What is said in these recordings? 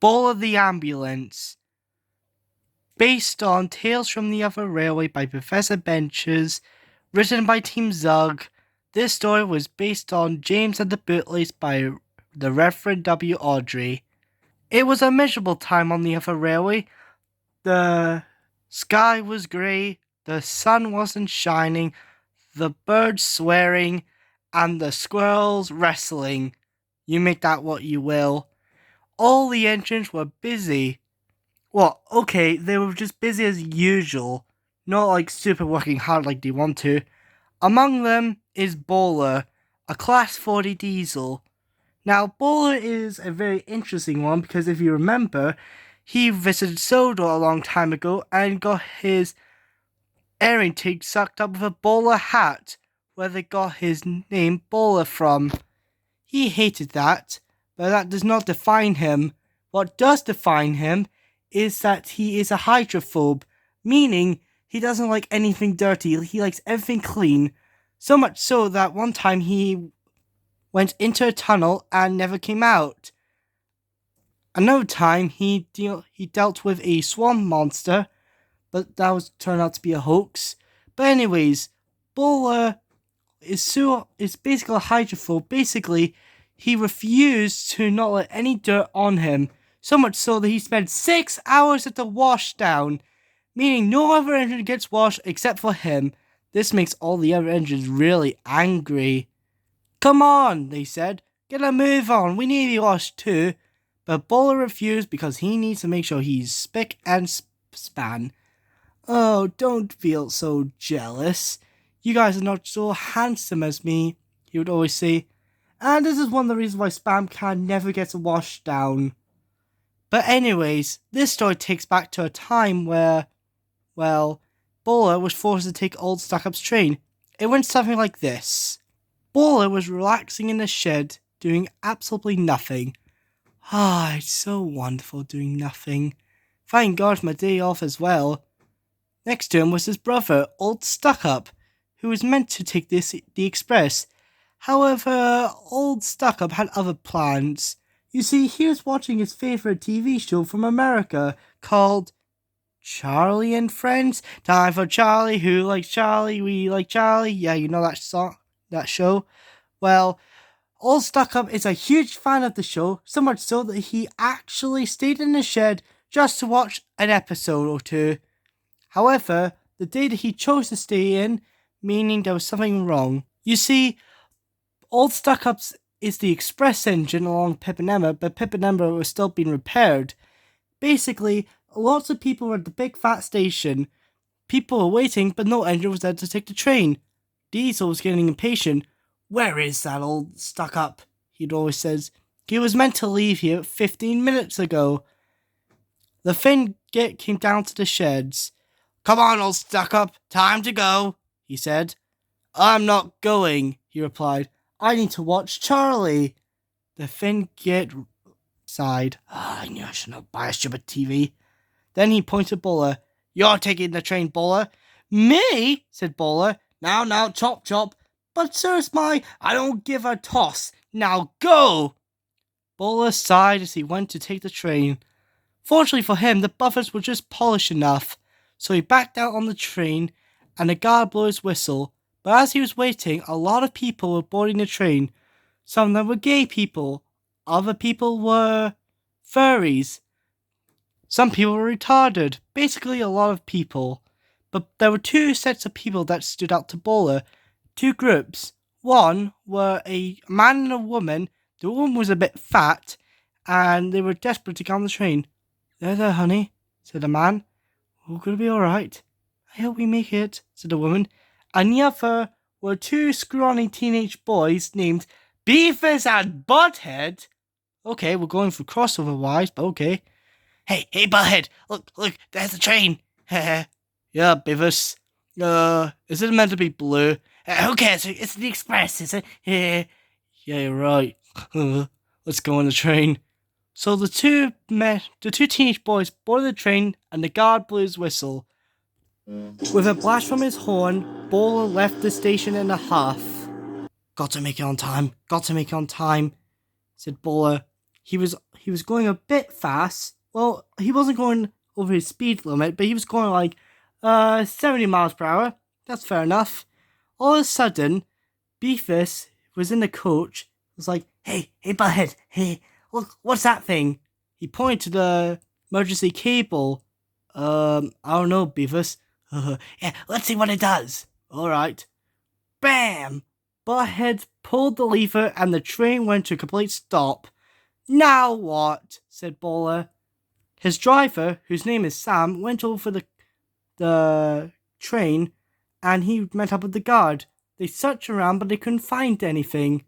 Bowler the Ambulance. Based on Tales from the Other Railway by Professor Benches, written by Team Zug. This story was based on James and the Bootlace by the Reverend W. Audrey. It was a miserable time on the Other Railway. The sky was grey, the sun wasn't shining, the birds swearing, and the squirrels wrestling. You make that what you will. All the engines were busy. Well, okay, they were just busy as usual, not like super working hard like they want to. Among them is Bowler, a Class 40 diesel. Now, Bowler is a very interesting one because if you remember, he visited Sodor a long time ago and got his air intake sucked up with a bowler hat, where they got his name Bowler from. He hated that, but that does not define him. What does define him is that he is a hydrophobe, meaning he doesn't like anything dirty, he likes everything clean. So much so that one time he went into a tunnel and never came out. Another time he dealt with a swamp monster, but that turned out to be a hoax. But anyways, Bowler is basically a hydrophobe. Basically, he refused to not let any dirt on him, so much so that he spent 6 hours at the washdown, meaning no other engine gets washed except for him. This makes all the other engines really angry. Come on, they said, get a move on, we need to be washed too. But Bowler refused because he needs to make sure he's spick and span. Oh, don't feel so jealous. You guys are not so handsome as me, he would always say. And this is one of the reasons why Spam Can never gets washed down. But anyways, this story takes back to a time where, well, Bowler was forced to take Old Stuck-Up's train. It went something like this. Bowler was relaxing in the shed, doing absolutely nothing. It's so wonderful doing nothing. Thank God for my day off as well. Next to him was his brother, Old Stuck-Up, who was meant to take the express. However, Old Stuck-Up had other plans. You see, he was watching his favourite TV show from America called Charlie and Friends. Time for Charlie, who likes Charlie, we like Charlie. Yeah, you know that show? Well, Old Stuck-Up is a huge fan of the show, so much so that he actually stayed in the shed just to watch an episode or two. However, the day that he chose to stay in, meaning there was something wrong. You see, Old Stuck-Up's is the express engine along Pip and Emma, but Pip and Emma was still being repaired. Basically, lots of people were at the big fat station. People were waiting, but no engine was there to take the train. Diesel was getting impatient. Where is that Old Stuck-Up? He'd always says. He was meant to leave here 15 minutes ago. The Finn came down to the sheds. Come on, Old Stuck-Up, time to go, he said. I'm not going, he replied. I need to watch Charlie. The Finn sighed. I knew I should not buy a stupid TV. Then he pointed at Bowler. You're taking the train, Bowler. Me? Said Bowler. Now, chop, chop. But sir's I don't give a toss. Now go! Bowler sighed as he went to take the train. Fortunately for him, the buffers were just polished enough, so he backed out on the train, and the guard blew his whistle. But as he was waiting, a lot of people were boarding the train. Some of them were gay people. Other people were furries. Some people were retarded. Basically, a lot of people. But there were two sets of people that stood out to Bowler. Two groups. One were a man and a woman. The woman was a bit fat, and they were desperate to get on the train. There, honey, said the man. We're going to be alright. I hope we make it, said the woman. And the other were two scrawny teenage boys named Beavis and Butthead. Okay, we're going for crossover-wise, but okay. Hey, Butthead, look, there's the train. Yeah, Beavis. Is it meant to be blue? Who cares? It's the express, is it? Yeah, you're right. Let's go on the train. So the two teenage boys boarded the train, and the guard blew his whistle. With a blast from his horn, Bowler left the station in a huff. Got to make it on time, said Bowler. He he was going a bit fast. Well, he wasn't going over his speed limit, but he was going like 70 miles per hour. That's fair enough. All of a sudden, Beefus was in the coach. Was like, hey, butthead, hey, look, what's that thing? He pointed to the emergency cable. I don't know, Beefus. Yeah, let's see what it does. All right. Bam! Butthead pulled the lever and the train went to a complete stop. Now what? Said Bowler. His driver, whose name is Sam, went over the train and he met up with the guard. They searched around but they couldn't find anything.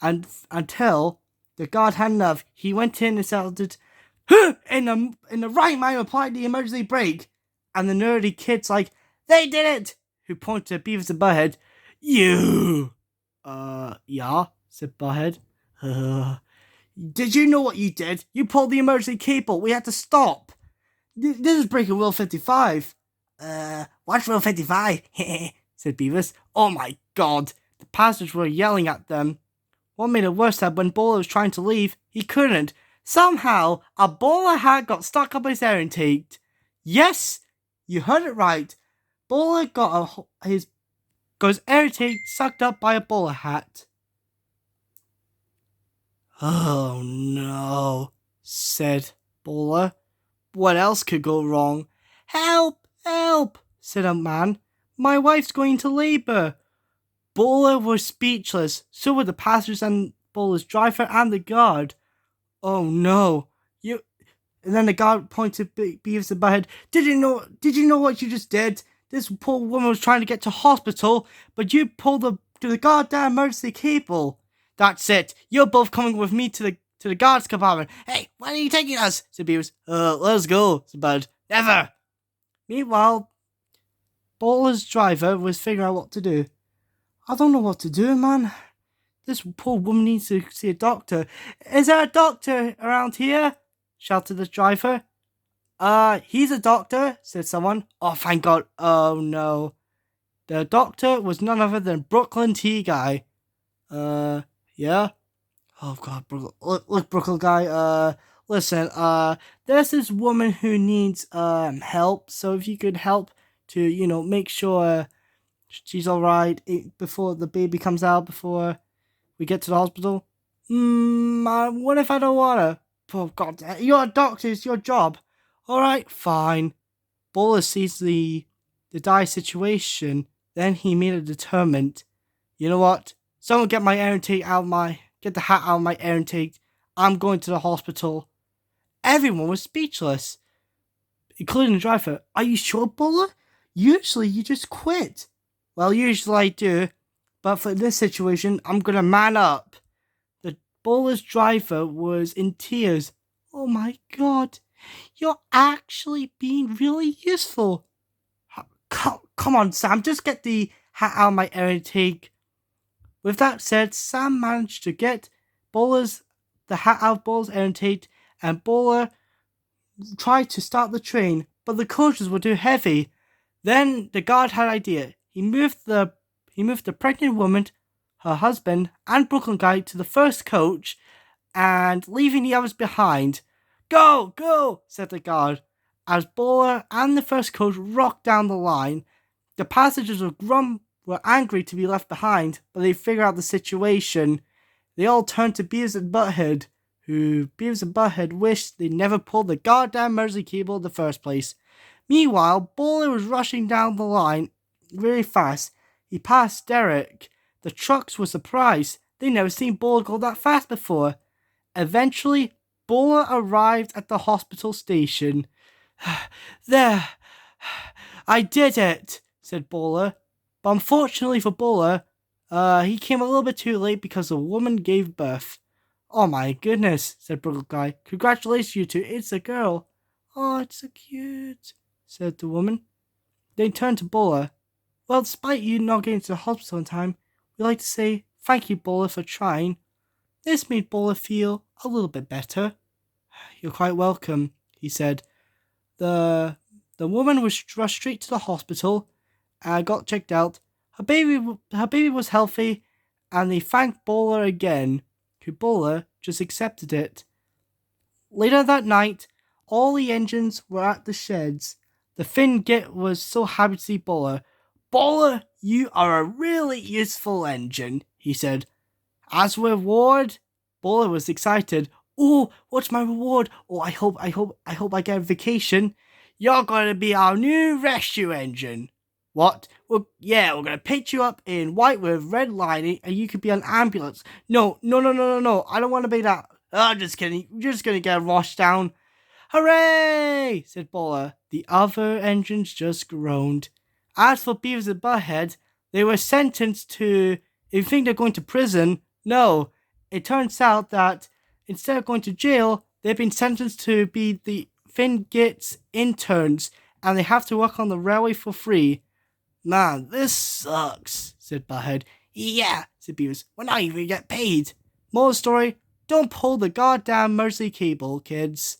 And until the guard had enough, he went in and shouted, in the right mind applied the emergency brake. And the nerdy kid's like, they did it! Who pointed at Beavis and Butthead. You! Yeah, said Butthead. Did you know what you did? You pulled the emergency cable. We had to stop. This is breaking Rule 55. What's Rule 55? Said Beavis. Oh my god. The passengers were yelling at them. What made it worse that when Bowler was trying to leave, he couldn't. Somehow, a bowler hat got stuck up his air intake. Yes, you heard it right. Bowler got his air intake sucked up by a bowler hat. Oh no, said Bowler. What else could go wrong? Help, help, said a man. My wife's going into labour. Bowler was speechless. So were the passengers and Bowler's driver and the guard. Oh no, you... And then the guard pointed Beavis and Butthead. Did you know what you just did? This poor woman was trying to get to hospital, but you pulled the goddamn emergency cable. That's it. You're both coming with me to the guards compartment. Hey, where are you taking us? Said Beavis. Let's go, said Bud. Never. Meanwhile, Bowler's driver was figuring out what to do. I don't know what to do, man. This poor woman needs to see a doctor. Is there a doctor around here? Shouted the driver. He's a doctor, said someone. Oh, thank God. Oh, no. The doctor was none other than Brooklyn Tea Guy. Yeah? Oh, God, look, Brooklyn Guy, listen, there's this woman who needs, help, so if you could help to, make sure she's alright before the baby comes out, before we get to the hospital. What if I don't want her? Oh, God, you're a doctor, it's your job. Alright, fine. Bowler sees the dire situation, then he made a determined. You know what? Someone get my air intake get the hat out of my air intake. I'm going to the hospital. Everyone was speechless, including the driver. Are you sure, Bowler? Usually you just quit. Well, usually I do, but for this situation, I'm gonna man up. The Bowler's driver was in tears. Oh my God, you're actually being really useful. Come on, Sam, just get the hat out of my air intake. With that said, Sam managed to get the hat out of Bowler's air intake, and Bowler tried to start the train, but the coaches were too heavy. Then the guard had an idea. He moved the pregnant woman, her husband, and Brooklyn Guy to the first coach, and leaving the others behind. Go, go, said the guard. As Bowler and the first coach rocked down the line, the passengers were angry to be left behind, but they figured out the situation. They all turned to Beavis and Butthead, who Beavis and Butthead wished they never pulled the goddamn emergency cable in the first place. Meanwhile, Bowler was rushing down the line very fast. He passed Derek. The trucks were surprised. They never seen Bowler go that fast before. Eventually, Bowler arrived at the hospital station. There, I did it, said Bowler. But unfortunately for Bowler, he came a little bit too late because the woman gave birth. Oh my goodness, said Brooklyn Guy. Congratulations, you two. It's a girl. Oh, it's so cute, said the woman. They turned to Bowler. Well, despite you not getting to the hospital in time, we'd like to say thank you, Bowler, for trying. This made Bowler feel a little bit better. You're quite welcome, he said. The woman was rushed straight to the hospital and got checked out. Her baby was healthy, and they thanked Bowler again, who Bowler just accepted it. Later that night, all the engines were at the sheds. The Finn Git was so happy to see Bowler. Bowler, you are a really useful engine, he said. As a reward, Bowler was excited. Oh, what's my reward? Oh, I hope I get a vacation. You're gonna be our new rescue engine. What? Well, yeah, we're gonna pitch you up in white with red lining, and you could be an ambulance. No. I don't want to be that. Oh, just kidding. You're just gonna get washed down. Hooray! Said Bowler. The other engines just groaned. As for Beavis and Butthead, they were sentenced to. If you think they're going to prison, no. It turns out that instead of going to jail, they've been sentenced to be the Finn Git's interns, and they have to work on the railway for free. Man, this sucks, said Butthead. Yeah, said Beavis. We're not even get paid. Moral story, don't pull the goddamn mercy cable, kids.